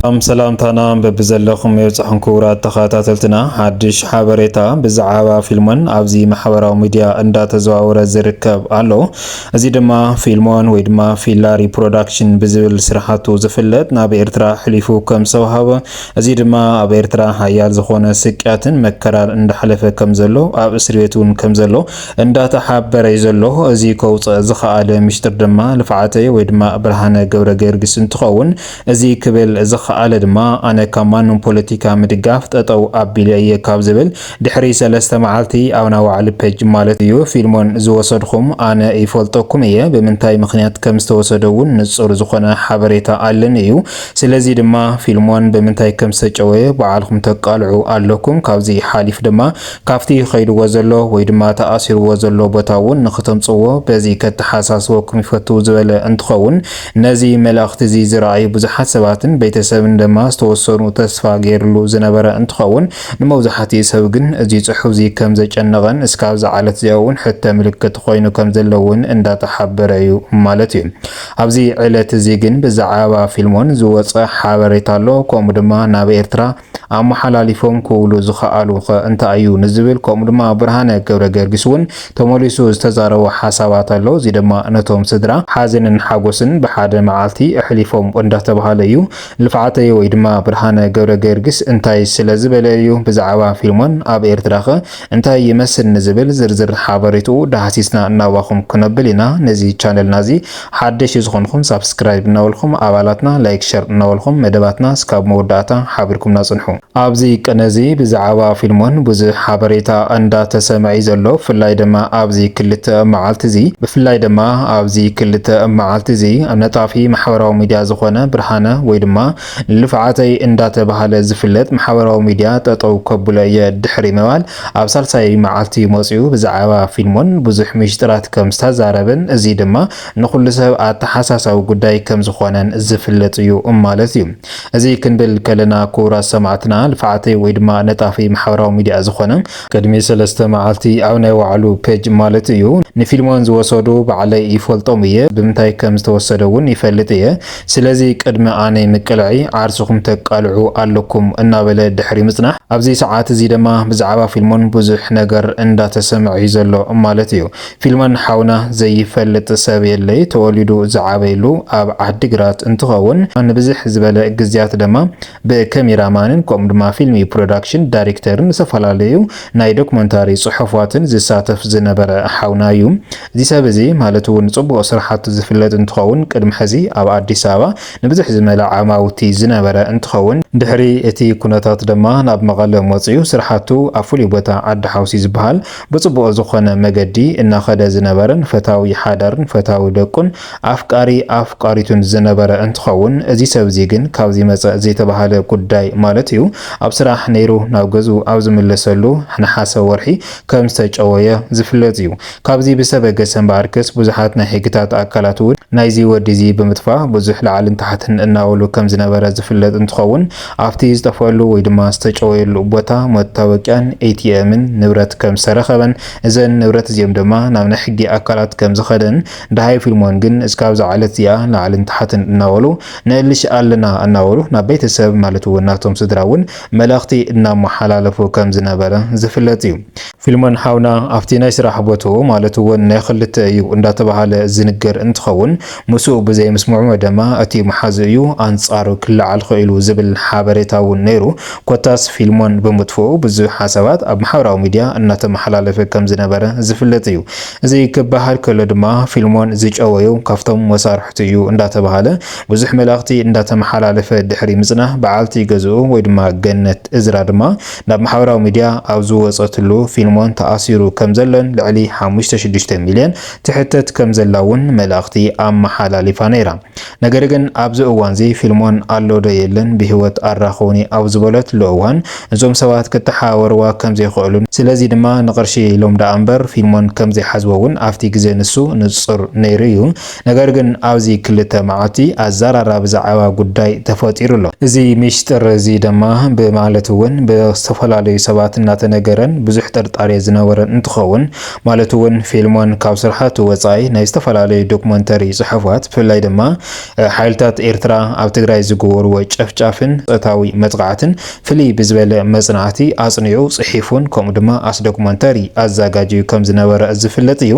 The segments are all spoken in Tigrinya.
ሰላምታና በብዘለኹም የብፅሑን ክቡራት ተኸታተልትና ሓድሽ ሓበሬታ ብዛዕባ ፊልሞን ኣብዚ ማሕበራዊ ሚድያ እንዳተዘዋወረ ዝርከብ ኣሎ። እዚ ድማ ፊልሞን ወይ ድማ ፊላሪ ፕሮዳክሽን ብዝብል ስራሕቱ ዝፍለጥ ናብ ኤርትራ ሕሊፉ ከም ዝተዋሃበ እዚ ድማ ኣብ ኤርትራ ሓያል ዝኾነ ስቅያትን መከራል እንዳሕለፈ ከም ዘሎ ኣብ እስር ቤት እውን ከም ዘሎ እንዳተሓበረ ዘሎ እዚ ከውፅእ ዝኸኣለ ሚስጥር ድማ ልፍዓተይ ወይ ድማ ብርሃነ ገብረ ገርግስ እንትኸውን እዚ ክብል ዝኸኣለ ድማ ኣነ ካብ ማንም ፖለቲካ ምድጋፍ ጠጠው ኣቢለየ ካብ ዝብል ድሕሪ 3 መዓልቲ ኣብ ናይ ባዕሉ ፔጅ ማለት እዩ ፊልሞን ዝወሰድኩም ኣነ ይፈልጠኩም እየ ብምንታይ ምክንያት ከም ዝተወሰደ እውን ንጹር ዝኾነ ሓበሬታ ኣለኒ እዩ። ስለዚ ድማ ፊልሞን ብምንታይ ከም ዝተጨወየ በዓልኩም ተቃልዑ ኣለኩም። ካብዚ ሓሊፍ ድማ ካፍቲ ኸይድዎ ዘሎ ወይ ድማ ተኣሲርዎ ዘሎ ቦታ እውን ንኽተምፅዎ በዚ ከተሓሳስበኩም ይፈቱ ዝበለ እንትኸውን ነዚ መልእኽቲ እዚ ዝረኣዩ ብዙሓት ሰባትን ቤተሰብን ድማ ዝተወሰኑ ተስፋ ገይርሉ ዝነበረ እንትኸውን ንመብዛሕትኡ ሰብ ግን እዚ ጽሑፍ እዚ ከም ዘጨነቐን እስካብ ዝዓለት እዚኣ እውን ሕተ ምልክት ኮይኑ ከም ዘለውን እንዳተሓበረ እዩ ማለት እዩ። ኣብዚ ዕለት እዚ ግን ብዛዕባ ፊልሞን ዝወፀ ሓበሬታ ኣሎ። ከምኡ ድማ ናብ ኤርትራ ኣመሓላሊፎም ክብሉ ዝኸኣሉ እንታይ እዩ ንዝብል ከምኡ ድማ ብርሃነ ገብረ ገርግስ እውን ተመሊሱ ዝተዛረበ ሓሳባት ኣሎ። እዚ ድማ ነቶም ስድራ ሓዘንን ሓጎስን ብሓደ መዓልቲ ኣሕሊፎም እንዳተባሃለ እዩ። ልፍዓተይ ወይ ድማ ብርሃነ ገብረ ገርግስ እንታይ ስለ ዝበለ እዩ ብዛዕባ ፊልሞን ኣብ ኤርትራ ኸ እንታይ ይመስል ንዝብል ዝርዝር ሓበሬትኡ ዳሃሲስና እናባኹም ክነብል ኢና። ነዚ ቻነልና እዚ ሓደሽ ዝኾንኩም ሳብስክራይብ እናበልኩም ኣባላትና ላይክ ሸር እናበልኩም መደባትና እስካብ መወዳእታ ሓቢርኩም ናጽንሑ። ኣብዚ ቀነዚ ብዛዕባ ፊልሞን ብዙሕ ሓበሬታ እንዳተሰምዐ ዘሎ ብፍላይ ድማ ኣብዚ ክልተ መዓልቲ እዚ ብፍላይ ድማ ኣብዚ ክልተ መዓልቲ እዚ ኣብ ነጣፊ ማሕበራዊ ሚድያ ዝኾነ ብርሃነ ወይ ድማ ልፍዓተይ እንዳተባሃለ ዝፍለጥ ማሕበራዊ ሚድያ ጠጠው ከብለየ ድሕሪ ምባል ኣብ ሳልሳይ መዓልቲ መፅኡ ብዛዕባ ፊልሞን ብዙሕ ሚስጥራት ከም ዝተዛረበን እዚ ድማ ንኹሉ ሰብ ኣተሓሳሳቢ ጉዳይ ከም ዝኾነን ዝፍለጥ እዩ ማለት እዩ። እዚ ክንብል ከለና ክቡራት ሰማዕትና ልፍዓተይ ወይ ድማ ነጣፊ ማሕበራዊ ሚድያ ዝኾነ ቅድሚ 3 መዓልቲ ኣብ ናይ ባዕሉ ፔጅ ማለት እዩ ንፊልሞን ዝወሰዱ ባዕለይ ይፈልጦም እየ ብምንታይ ከም ዝተወሰደ እውን ይፈልጥ እየ። ስለዚ ቅድሚ ኣነ ምቅልዒ ዓርስኩም ተቃልዑ ኣለኩም እናበለ ድሕሪ ምጽናሕ ኣብዚ ሰዓት እዚ ድማ ብዛዕባ ፊልሞን ብዙሕ ነገር እንዳተሰምዐ ዘሎ ማለት እዩ። ፊልሞን ሓውና ዘይፈልጥ ሰብ የለይ ተወሊዱ ዝዓበይሉ ኣብ ዓዲግራት እንትኸውን ንብዝሕ ዝበለ ግዝያት ድማ ብካሜራማንን ከምኡ ድማ ፊልሚ ፕሮዳክሽን ዳይሬክተርን ዝተፈላለዩ ናይ ዶክመንታሪ ጽሑፋትን ዝሳተፍ ዝነበረ ሓውና እዩ። እዚ ሰብ እዚ ማለት እውን ጽቡቕ ስራሓቱ ዝፍለጥ እንትኸውን ቅድሚ ሕዚ ኣብ ኣዲስ ኣበባ ንብዝሕ ዝመልዓ ዓማውቲ ዝነበረ እንትኸውን ድሕሪ እቲ ኩነታት ድማ ናብ መቐለ መፅኡ ስራሓቱ ኣብ ፍሉይ ቦታ ዓዲ ሓውሲ ዝበሃል ብጽቡቕ ዝኾነ መገዲ እናኸደ ዝነበረን ፈታዊ ሓዳርን ፈታዊ ደቁን ኣፍቃሪቱን ዝነበረ እንትኸውን እዚ ሰብ እዚ ግን ካብዚ መፀ ዘይተባሃለ ጉዳይ ማለት እዩ ኣብ ስራሕ ነይሩ ናብ ገዙ ኣብ ዝምለሰሉ ነሓሰ ወርሒ ከም ዝተጨወየ ዝፍለጥ እዩ። ካብዚ ብሰበገሰ እምበኣርክስ ብዙሓት ናይ ሕግታት አካላት እውን ናይዚ ወዲ እዚ ብምጥፋእ ብዙሕ ላዕልን ታሕትን እናበሉ ከም ዝነበረ ዝፍለጥ እንትኸውን ኣብቲ ዝጠፈሉ ወይ ድማ ዝተጨወየሉ ቦታ መታወቂያን ኤቲኤምን ንብረት ከም ዝተረኸበን እዘን ንብረት እዚኦም ድማ ናብ ናይ ሕጊ አካላት ከም ዝኸደን ዳሃይ ፊልሞን ግን እስካብ ዝዓለት እዚኣ ላዕልን ታሕትን እናበሉ ንእልሽ ኣለና እናበሉ ናብ ቤተሰብ ማለት እውን ናቶም ስድራ እውን መልእኽቲ እናመሓላለፉ ከም ዝነበረ ዝፍለጥ እዩ። ፊልሞን ሓውና ኣብቲ ናይ ስራሕ ቦትኡ ማለት እውን ናይ ክልተ እዩ እንዳተባሃለ ዝንገር እንትኸውን ምስኡ ብዘይ ምስምዑ ድማ እቲ መሓዝ እዩ ኣንጻሩ ክለዓል ኽኢሉ ዝብል ሓበሬታ እውን ነይሩ። ኮታስ ፊልሞን ብምጥፍኡ ብዙሕ ሓሳባት ኣብ ማሕበራዊ ሚድያ እናተመሓላለፈ ከም ዝነበረ ዝፍለጥ እዩ። እዚ ክበሃል ከሎ ድማ ፊልሞን ዝጨወዩ ካብቶም መሳርሕቲ እዩ እንዳተባሃለ ብዙሕ መልእኽቲ እንዳተመሓላለፈ ድሕሪ ምጽናሕ በዓልቲ ገዝኡ ወይ ድማ ገነት እዝራ ድማ ናብ ማሕበራዊ ሚድያ ኣብ ዝወፀትሉ ፊልሞን ተኣሲሩ ከም ዘሎን ልዕሊ 5-6 ሚልዮን ትሕተት ከም ዘላውን መልእኽቲ ኣመሓላሊፋ ነይራ። ነገር ግን ኣብዚ እዋን እዚ ፊልሞን ኣሎ ዶ የለን ብሂወት ኣራኸውኒ ኣብ ዝበለትሉ እዋን እዞም ሰባት ክተሓዋወርዋ ከም ዘይኽእሉን ስለዚ ድማ ንቅርሺ ኢሎም ዳ እምበር ፊልሞን ከም ዘይሓዝቦ እውን ኣብቲ ግዜ ንሱ ንጹር ነይሩ እዩ። ነገር ግን ኣብዚ ክልተ መዓልቲ ኣዘራራ ብዛዕባ ጉዳይ ተፈጢሩ ኣሎ። እዚ ሚስጥር እዚ ድማ ብማለት እውን ብዝተፈላለዩ ሰባት እናተነገረን ብዙሕ ጥርጣሬ ዝነበረን እንትኸውን ማለት እውን ፊልሞን ካብ ስራሓቱ ወጻኢ ናይ ዝተፈላለዩ ዶክመንተሪ ጽሑፋት ብፍላይ ድማ ሓይልታት ኤርትራ ኣብ ትግራይ ዝገበርዎ ጨፍጫፍን ጾታዊ መጥቃዕትን ፍልይ ብዝበለ መጽናዕቲ ኣጽኒዑ ጽሒፉን ከምኡ ድማ ኣስ ዶክመንተሪ ኣዘጋጅዩ ከም ዝነበረ ዝፍለጥ እዩ።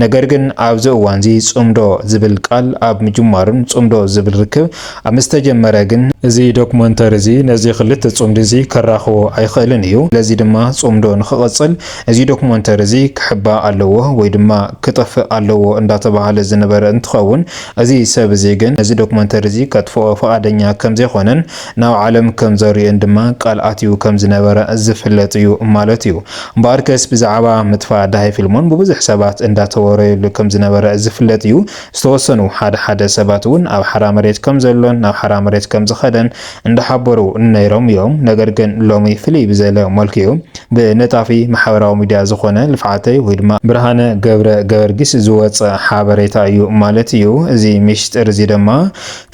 ነገር ግን ኣብዚ እዋን እዚ ጽምዶ ዝብል ቃል ኣብ ምጅማሩን ጽምዶ ዝብል ርክብ ኣብ ምስተጀመረ ግን እዚ ዶክመንተሪ እዚ ነዚ ክልተ ጽምዲ እዚ ከራኽቦ ኣይኽእልን እዩ። ለዚ ድማ ጽምዶ ንኽቕጽል እዚ ዶክመንተሪ እዚ ክሕባ ኣለዎ ወይ ድማ ክጠፍእ ኣለዎ እንዳተባሃለ ዝነበረ እንትኸውን እዚ ሰብ እዚ ግን እዚ ዶክመንተሪ እዚ ከጥፍኦ ፈቃደኛ ከም ዘይኮነን ናብ ዓለም ከም ዘርእዮን ድማ ቃል ኣትዩ ከም ዝነበረ ዝፍለጥ እዩ ማለት እዩ። እምበኣርከስ ብዛዕባ ምጥፋእ ዳሃይ ፊልሞን ብብዙሕ ሰባት እንዳተወረየሉ ከም ዝነበረ ዝፍለጥ እዩ። ዝተወሰኑ ሓደ ሰባት እውን ኣብ ሓራ መሬት ከም ዘሎን ናብ ሓራ መሬት ከም ዝኸደን እንዳሓበሩ ነይሮም እዮም። ነገር ግን ሎሚ ፍልይ ብዘለ መልክዑ ብነጣፊ ማሕበራዊ ሚድያ ዝኾነ ልፍዓተይ ወይ ድማ ብርሃነ ገብረ ገበርጊስ ዝወፀ ሓበሬታ እዩ ማለት እዩ። እዚ ሚስጥር እዚ ድማ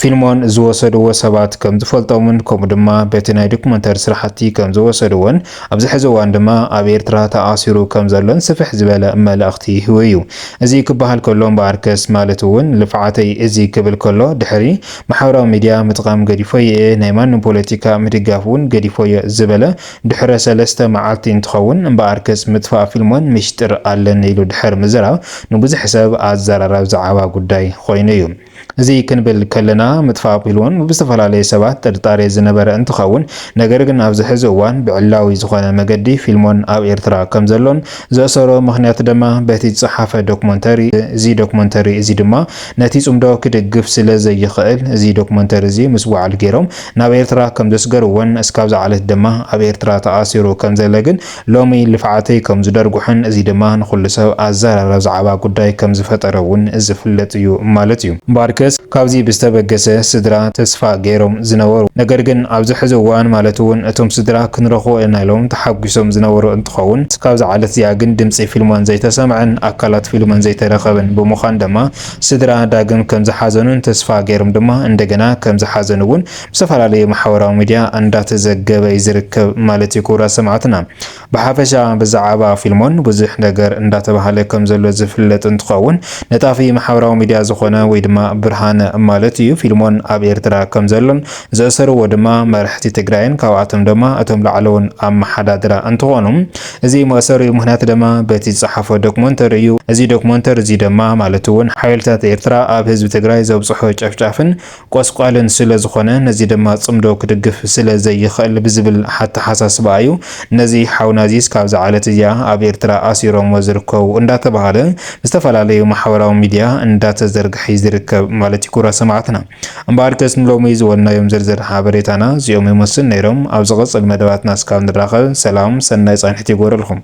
ፊልሞን ዝወሰድዎ ሰባት ከም ዝፈልጦምን ከምኡ ድማ በቲ ናይ ዶክመንተሪ ስራሕቲ ከም ዝወሰድዎን ኣብዚ ሕዚ እዋን ድማ ኣብ ኤርትራ ተኣሲሩ ከም ዘሎን ስፍሕ ዝበለ መልእኽቲ ይህቡ እዩ። እዚ ክበሃል ከሎ እምበኣርከስ ማለት እውን ልፍዓተይ እዚ ክብል ከሎ ድሕሪ ማሕበራዊ ሚድያ ምጥቃም ገዲፎየ ናይ ማንም ፖለቲካ ምድጋፍ እውን ገዲፎየ ዝበለ ድሕረ 3 መዓልቲ እንትኸውን እምበኣርከስ ምጥፋእ ፊልሞን ሚስጥር ኣለኒ ኢሉ ድሕር ምዝራብ ንብዙሕ ሰብ ኣዘራራብ ዛዕባ ጉዳይ ኮይኑ እዩ። እዚ ክንብል ከለና ምጥፋእ ፊልሞን ብዝተፈላለየ ሰባት ጥርጣሬ ዝነበረ እንትኸውን ነገር ግን ኣብዚ ሕዚ እዋን ብዕላዊ ዝኾነ መገዲ ፊልሞን ኣብ ኤርትራ ከም ዘሎን ዘእሰሮ ምክንያት ድማ በቲ ዝፀሓፈ ዶክመንተሪ እዚ ዶክመንተሪ እዚ ድማ ነቲ ጽምዶ ክድግፍ ስለ ዘይኽእል እዚ ዶክመንተሪ እዚ ምስ በዓል ገይሮም ናብ ኤርትራ ከም ዘስገርዎን እስካብ ዝዓለት ድማ ኣብ ኤርትራ ተኣሲሩ ከም ዘለ ግን ሎሚ ልፍዓተይ ከም ዝደርጉሕን እዚ ድማ ንኩሉ ሰብ ኣዘራራብ ዛዕባ ጉዳይ ከም ዝፈጠረ እውን ዝፍለጥ እዩ ማለት እዩ። እምበኣርከስ ካብዚ ብዝተበገሰ ስድራ ተስፋ ገይሮም ዝነበሩ ነገር ግን ኣብዚ ሕዚ እዋን ማለት እውን እቶም ስድራ ክንረኽቦ ኢና ኢሎም ተሓጒሶም ዝነበሩ እንትኸውን እስካብ ዝዓለት እዚኣ ግን ድምፂ ፊልሞን ዘይተሰምዐን ኣካላት ፊልሞን ዘይተረኸበን ብምዃን ድማ ስድራ ዳግም ከም ዝሓዘኑን ተስፋ ገይሮም ድማ እንደገና ከም ዝሓዘኑ እውን ብዝተፈላለዩ ማሕበራዊ ሚድያ እንዳተዘገበ ዝርከብ ማለት እዩ። ክቡራት ሰማዕትና ብሓፈሻ ብዛዕባ ፊልሞን ብዙሕ ነገር እንዳተባሃለ ከም ዘሎ ዝፍለጥ እንትኸውን ነጣፊ ማሕበራዊ ሚድያ ዝኾነ ወይ ድማ ብርሃነ ማለት እዩ ፊልሞን ኣብ ኤርትራ ከም ዘሎን ዘእሰርዎ ድማ መራሕቲ ትግራይን ካብኣቶም ድማ እቶም ላዕለውን ኣመሓዳድራ እንትኾኑ እዚ መእሰሪኡ ምክንያት ድማ በቲ ዝፀሓፈ ዶክመንተሪ እዩ። እዚ ዶክመንተሪ እዚ ድማ ማለት እውን ሓይልታት ኤርትራ ኣብ ህዝቢ ትግራይ ዘብፅሖ ጨፍጫፍን ቆስቋልን ስለ ዝኾነ ነዚ ድማ ጽምዶ ክድግፍ ስለ ዘይኽእል ብዝብል ሓሳስባ እዩ ነዚ ሓውናዚስ ካብ ዝዓለት እዚኣ ኣብ ኤርትራ ኣሲሮም ዝርከቡ እንዳተባሃለ ዝተፈላለዩ ማሕበራዊ ሚድያ እንዳተዘርግሐ ዝርከብ ማለት እዩ። ክቡራት ሰማዕትና እምበኣርከስ ንሎሚ ዝወናዮም ዝርዝር ሓበሬታና እዚኦም ይመስል ነይሮም። ኣብ ዝቐፅል መደባትና እስካብ ንራኸብ ሰላም ሰናይ ጻንሒት ይጎረልኩም።